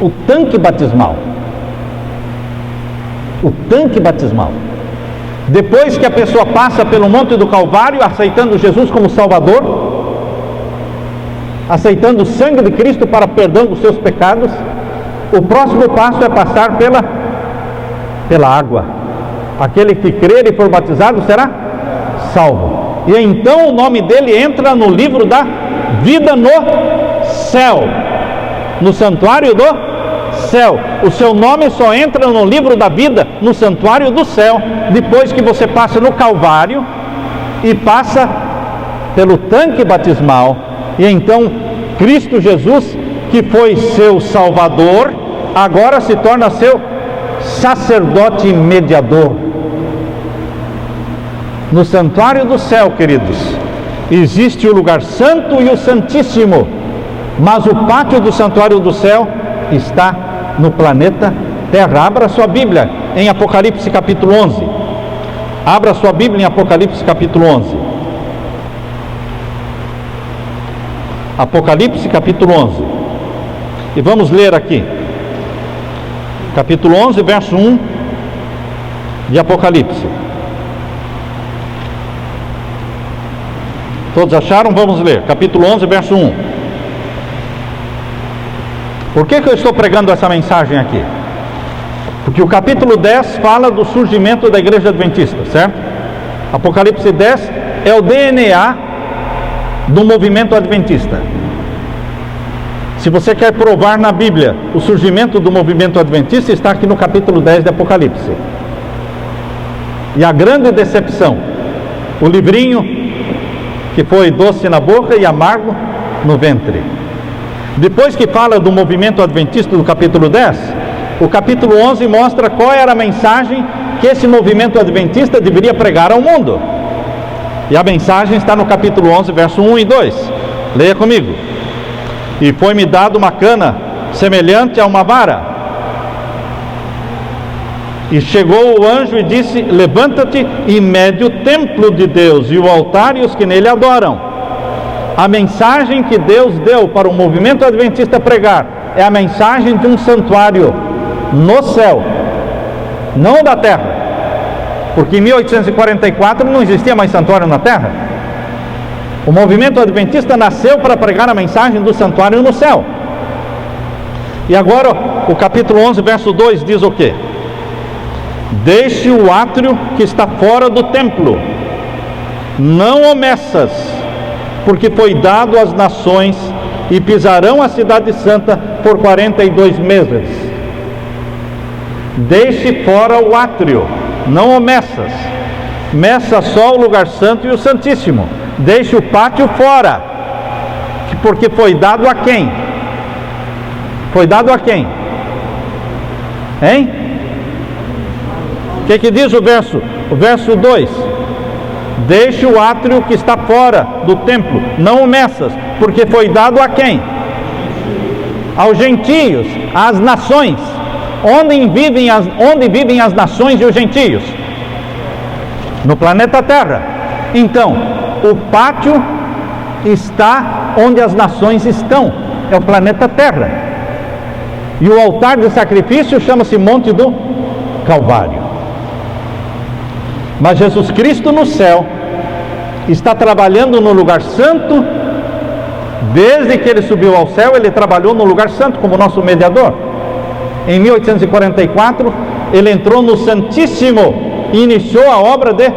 Speaker 1: O tanque batismal. O tanque batismal. Depois que a pessoa passa pelo Monte do Calvário, aceitando Jesus como Salvador, aceitando o sangue de Cristo para perdão dos seus pecados, o próximo passo é passar pela água. Aquele que crer e for batizado será salvo. E então o nome dele entra no livro da vida no céu, no santuário do céu. O seu nome só entra no livro da vida, no santuário do céu, depois que você passa no Calvário e passa pelo tanque batismal. E então Cristo Jesus, que foi seu Salvador, agora se torna seu sacerdote mediador. No santuário do céu, queridos, existe o lugar santo e o santíssimo, mas o pátio do santuário do céu está no planeta Terra. Abra sua Bíblia em Apocalipse capítulo 11. Abra sua Bíblia em Apocalipse capítulo 11. Apocalipse capítulo 11. E vamos ler aqui. Capítulo 11, verso 1 de Apocalipse. Todos acharam? Vamos ler. Capítulo 11, verso 1. Por que eu estou pregando essa mensagem aqui? Porque o capítulo 10 fala do surgimento da igreja adventista, certo? Apocalipse 10 é o DNA do movimento adventista. Se você quer provar na Bíblia o surgimento do movimento adventista, está aqui no capítulo 10 de Apocalipse. E a grande decepção, o livrinho que foi doce na boca e amargo no ventre. Depois que fala do movimento adventista do capítulo 10, o capítulo 11 mostra qual era a mensagem que esse movimento adventista deveria pregar ao mundo. E a mensagem está no capítulo 11, verso 1 e 2. Leia comigo. E foi-me dado uma cana semelhante a uma vara. E chegou o anjo e disse: levanta-te e mede o templo de Deus e o altar e os que nele adoram. A mensagem que Deus deu para o movimento adventista pregar é a mensagem de um santuário no céu, não da terra, porque em 1844 não existia mais santuário na terra. O movimento adventista nasceu para pregar a mensagem do santuário no céu. E agora o capítulo 11, verso 2 diz o quê? Deixe o átrio que está fora do templo, não o meças, porque foi dado às nações, e pisarão a cidade santa por 42 meses. Deixe fora o átrio, não o meças. Meça só o lugar santo e o santíssimo. Deixe o pátio fora, porque foi dado a quem? Foi dado a quem? Hein? O que diz o verso? O verso 2: deixe o átrio que está fora do templo, não o meças, porque foi dado a quem? Aos gentios, às nações. Onde vivem as nações e os gentios? No planeta Terra. Então, o pátio está onde as nações estão, é o planeta Terra. E o altar de sacrifício chama-se Monte do Calvário. Mas Jesus Cristo no céu está trabalhando no lugar santo. Desde que ele subiu ao céu, ele trabalhou no lugar santo como nosso mediador. Em 1844, ele entrou no Santíssimo e iniciou a obra de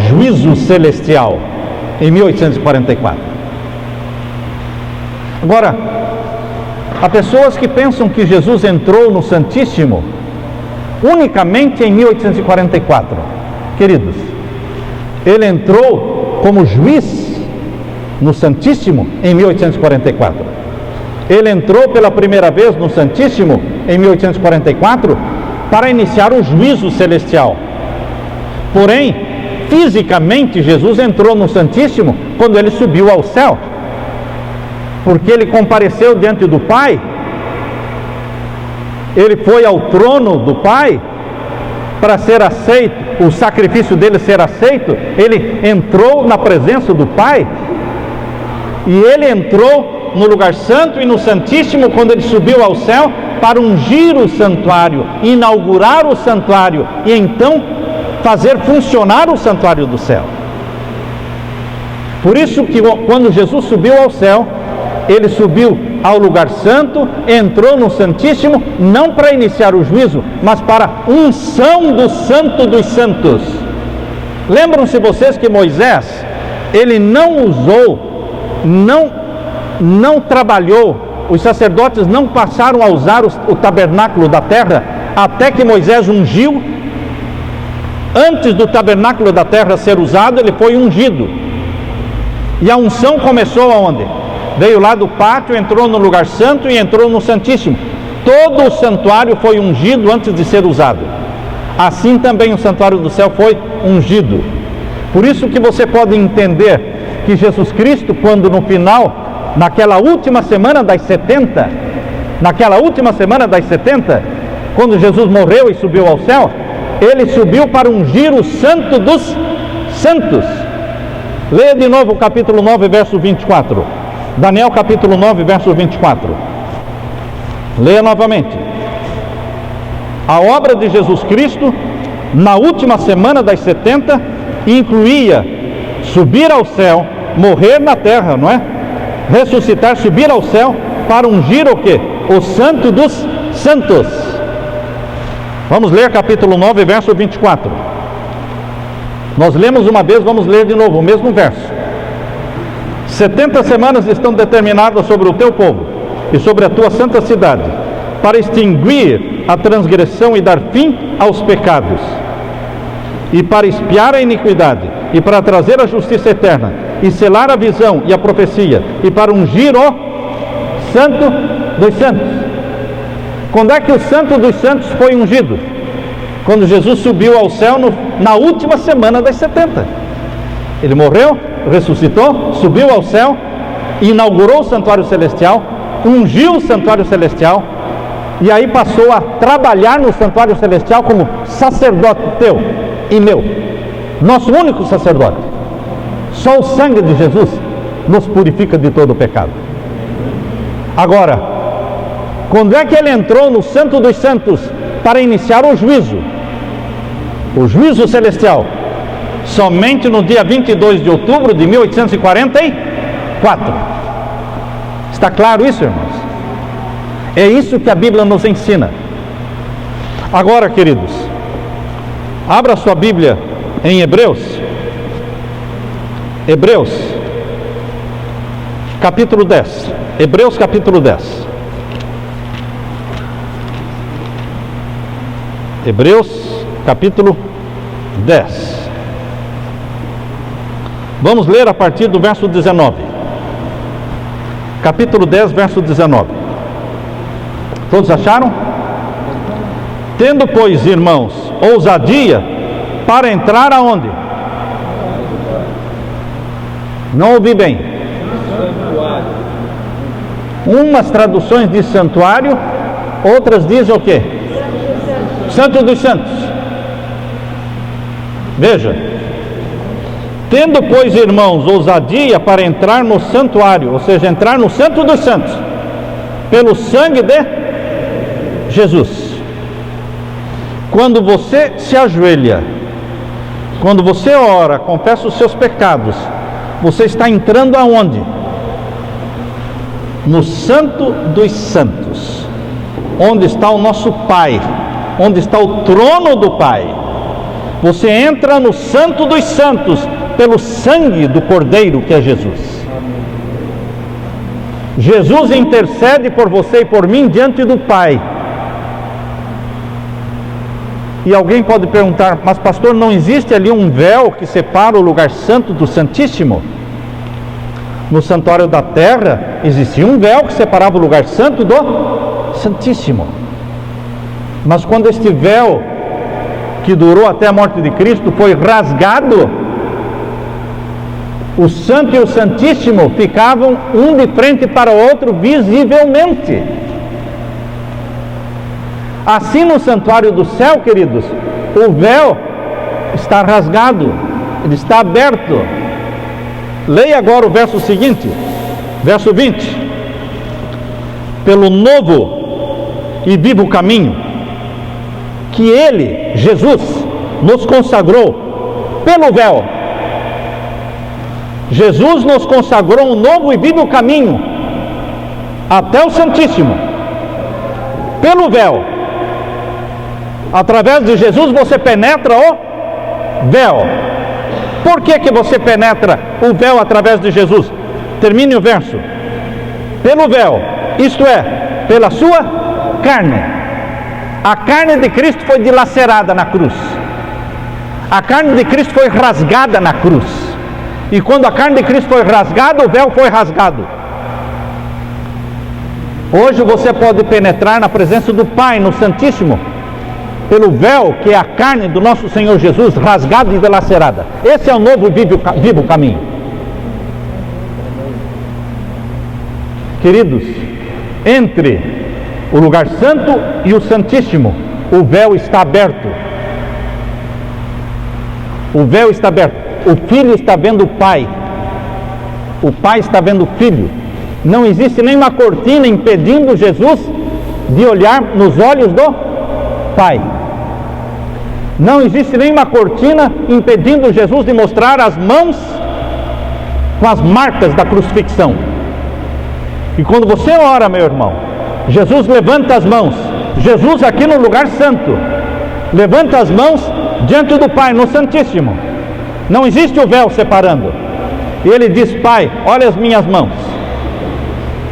Speaker 1: juízo celestial. Em 1844. Agora, há pessoas que pensam que Jesus entrou no Santíssimo unicamente em 1844. Queridos, ele entrou como juiz no Santíssimo em 1844. Ele entrou pela primeira vez no Santíssimo em 1844 para iniciar o juízo celestial. Porém, fisicamente, Jesus entrou no Santíssimo quando ele subiu ao céu, porque ele compareceu diante do Pai. Ele foi ao trono do Pai para ser aceito, o sacrifício dele ser aceito. Ele entrou na presença do Pai, e ele entrou no lugar santo e no Santíssimo quando ele subiu ao céu para ungir o santuário, inaugurar o santuário e então fazer funcionar o santuário do céu. Por isso que quando Jesus subiu ao céu, ele subiu ao lugar santo, entrou no Santíssimo, não para iniciar o juízo, mas para unção do Santo dos Santos. Lembram-se vocês que Moisés, ele não usou, não trabalhou, os sacerdotes não passaram a usar o tabernáculo da terra, até que Moisés ungiu. Antes do tabernáculo da terra ser usado, ele foi ungido. E a unção começou aonde? Veio lá do pátio, entrou no lugar santo e entrou no Santíssimo. Todo o santuário foi ungido antes de ser usado. Assim também o santuário do céu foi ungido. Por isso que você pode entender que Jesus Cristo, quando no final, naquela última semana das 70, quando Jesus morreu e subiu ao céu, ele subiu para ungir o Santo dos Santos. Leia de novo o capítulo 9, verso 24. Daniel capítulo 9, verso 24. Leia novamente. A obra de Jesus Cristo na última semana das 70 incluía subir ao céu, morrer na terra, não é? Ressuscitar, subir ao céu para ungir o quê? O Santo dos Santos. Vamos ler capítulo 9, verso 24. Nós lemos uma vez, vamos ler de novo o mesmo verso. 70 semanas estão determinadas sobre o teu povo e sobre a tua santa cidade, para extinguir a transgressão e dar fim aos pecados, e para expiar a iniquidade, e para trazer a justiça eterna, e selar a visão e a profecia, e para ungir o Santo dos Santos. Quando é que o Santo dos Santos foi ungido? Quando Jesus subiu ao céu na última semana das 70. Ele morreu, ressuscitou, subiu ao céu, inaugurou o santuário celestial, ungiu o santuário celestial, e aí passou a trabalhar no santuário celestial como sacerdote teu e meu, nosso único sacerdote. Só o sangue de Jesus nos purifica de todo o pecado. Agora, quando é que ele entrou no Santo dos Santos para iniciar o juízo celestial? Somente no dia 22 de outubro de 1844. Está claro isso, irmãos? É isso que a Bíblia nos ensina. Agora, queridos, abra sua Bíblia em Hebreus, capítulo 10. Hebreus capítulo 10. Hebreus capítulo 10. Vamos ler a partir do verso 19. Capítulo 10, verso 19. Todos acharam? Tendo, pois, irmãos, ousadia para entrar aonde? Não ouvi bem. Umas traduções diz santuário, outras dizem o quê? Santo dos Santos. Veja. Tendo, pois, irmãos, ousadia para entrar no santuário, ou seja, entrar no Santo dos Santos, pelo sangue de Jesus. Quando você se ajoelha Quando você ora, confessa os seus pecados, você está entrando aonde? No Santo dos Santos, onde está o nosso Pai, onde está o trono do Pai. Você entra no Santo dos Santos pelo sangue do Cordeiro, que é Jesus. Jesus intercede por você e por mim diante do Pai. E alguém pode perguntar: mas pastor, não existe ali um véu que separa o lugar santo do Santíssimo? No santuário da terra existia um véu que separava o lugar santo do Santíssimo. Mas quando este véu, que durou até a morte de Cristo, foi rasgado, o Santo e o Santíssimo ficavam um de frente para o outro visivelmente. Assim, no santuário do céu, queridos, o véu está rasgado, ele está aberto. Leia agora o verso seguinte, verso 20. Pelo novo e vivo caminho que Ele, Jesus, nos consagrou pelo véu. Jesus nos consagrou um novo e vivo caminho até o Santíssimo pelo véu. Através de Jesus você penetra o véu. Por que você penetra o véu através de Jesus? Termine o verso. Pelo véu, isto é, pela sua carne. A carne de Cristo foi dilacerada na cruz. A carne de Cristo foi rasgada na cruz. E quando a carne de Cristo foi rasgada, o véu foi rasgado. Hoje você pode penetrar na presença do Pai, no Santíssimo, pelo véu que é a carne do nosso Senhor Jesus, rasgada e dilacerada. Esse é o novo e vivo caminho. Queridos, entre o lugar santo e o Santíssimo, o véu está aberto. O véu está aberto. O Filho está vendo o Pai. O Pai está vendo o Filho. Não existe nenhuma cortina impedindo Jesus de olhar nos olhos do Pai. Não existe nenhuma cortina impedindo Jesus de mostrar as mãos com as marcas da crucifixão. E quando você ora, meu irmão, Jesus levanta as mãos. Jesus aqui no lugar santo levanta as mãos diante do Pai, no Santíssimo. Não existe o véu separando. E ele diz: Pai, olha as minhas mãos.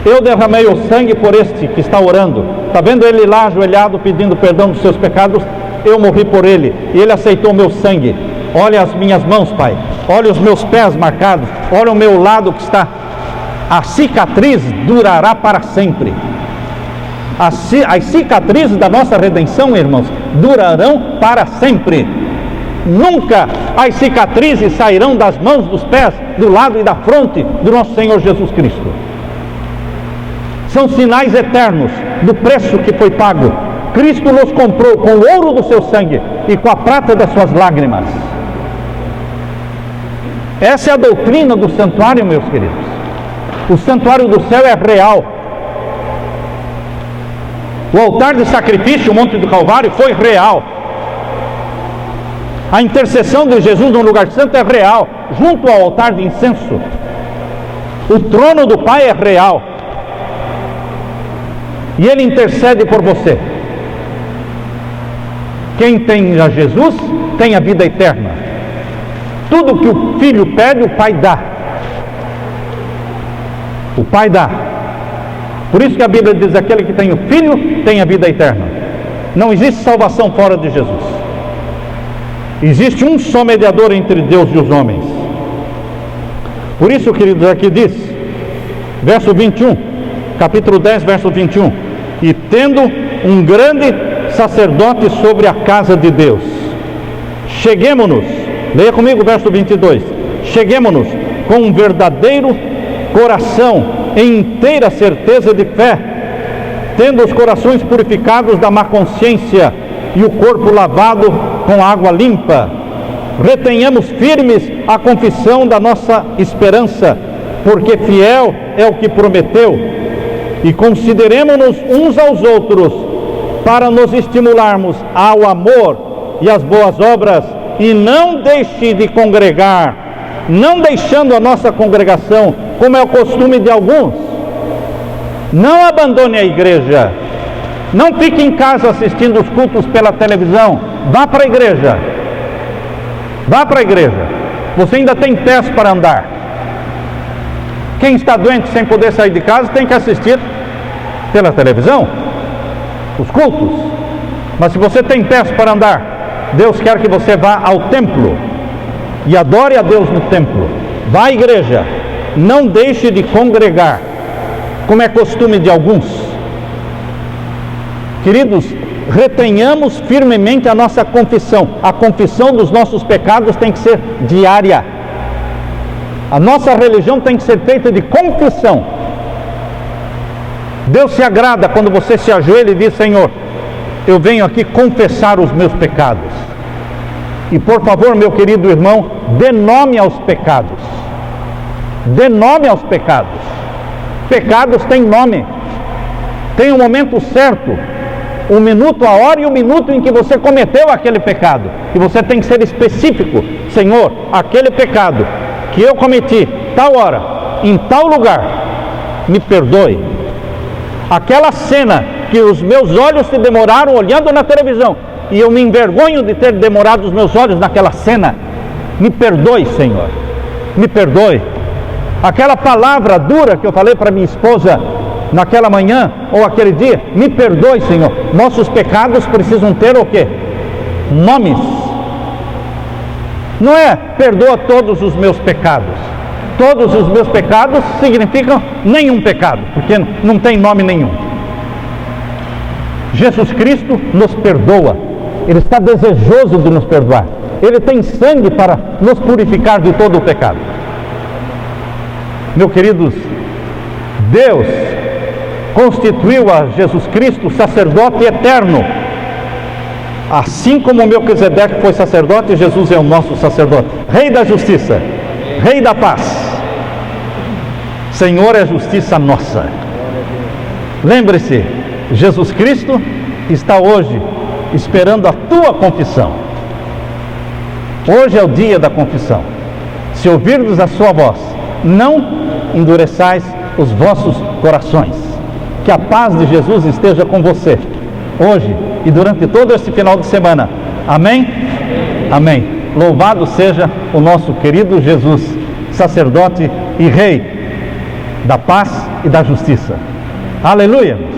Speaker 1: Eu derramei o sangue por este que está orando. Está vendo ele lá ajoelhado pedindo perdão dos seus pecados? Eu morri por ele e ele aceitou o meu sangue. Olha as minhas mãos, Pai. Olha os meus pés marcados. Olha o meu lado que está. A cicatriz durará para sempre. As cicatrizes da nossa redenção, irmãos, durarão para sempre. Nunca as cicatrizes sairão das mãos, dos pés, do lado e da fronte do nosso Senhor Jesus Cristo. São sinais eternos do preço que foi pago. Cristo nos comprou com o ouro do seu sangue e com a prata das suas lágrimas. Essa é a doutrina do santuário, meus queridos. O santuário do céu é real. O altar de sacrifício, o Monte do Calvário, foi real. A intercessão de Jesus no lugar santo é real, junto ao altar de incenso. O trono do Pai é real. E Ele intercede por você. Quem tem a Jesus, tem a vida eterna. Tudo que o Filho pede, o Pai dá. O Pai dá. Por isso que a Bíblia diz: aquele que tem o Filho, tem a vida eterna. Não existe salvação fora de Jesus. Existe um só mediador entre Deus e os homens. Por isso, queridos, aqui diz, verso 21, capítulo 10, verso 21: e tendo um grande sacerdote sobre a casa de Deus, cheguemo-nos, leia comigo o verso 22, cheguemo-nos com um verdadeiro coração, em inteira certeza de fé, tendo os corações purificados da má consciência e o corpo lavado com água limpa. Retenhamos firmes a confissão da nossa esperança, porque fiel é o que prometeu. E consideremo-nos uns aos outros para nos estimularmos ao amor e às boas obras, e não deixe de congregar, não deixando a nossa congregação, como é o costume de alguns. Não abandone a igreja, não fique em casa assistindo os cultos pela televisão, vá para a igreja, vá para a igreja, você ainda tem pés para andar. Quem está doente sem poder sair de casa tem que assistir pela televisão os cultos, mas se você tem pés para andar, Deus quer que você vá ao templo e adore a Deus no templo. Vá à igreja, não deixe de congregar, como é costume de alguns. Queridos, retenhamos firmemente a nossa confissão. A confissão dos nossos pecados tem que ser diária. A nossa religião tem que ser feita de confissão. Deus se agrada quando você se ajoelha e diz: Senhor, eu venho aqui confessar os meus pecados. E por favor, meu querido irmão, dê nome aos pecados. Dê nome aos pecados. Pecados têm nome. Tem um momento certo, o minuto, a hora e o minuto em que você cometeu aquele pecado. E você tem que ser específico. Senhor, aquele pecado que eu cometi, tal hora, em tal lugar, me perdoe. Aquela cena que os meus olhos se demoraram olhando na televisão, e eu me envergonho de ter demorado os meus olhos naquela cena, me perdoe, Senhor, me perdoe. Aquela palavra dura que eu falei para minha esposa naquela manhã, ou aquele dia, me perdoe, Senhor. Nossos pecados precisam ter o quê? Nomes. Não é perdoa todos os meus pecados. Todos os meus pecados significam nenhum pecado, porque não tem nome nenhum. Jesus Cristo nos perdoa. Ele está desejoso de nos perdoar. Ele tem sangue para nos purificar de todo o pecado. Meus queridos, Deus constituiu a Jesus Cristo sacerdote eterno. Assim como Melquisedeque foi sacerdote, Jesus é o nosso sacerdote. Rei da justiça, Rei da paz. Senhor é justiça nossa. Lembre-se, Jesus Cristo está hoje esperando a tua confissão. Hoje é o dia da confissão. Se ouvirdes a sua voz, não endureçais os vossos corações. Que a paz de Jesus esteja com você, hoje e durante todo este final de semana. Amém? Amém. Louvado seja o nosso querido Jesus, sacerdote e Rei da paz e da justiça. Aleluia!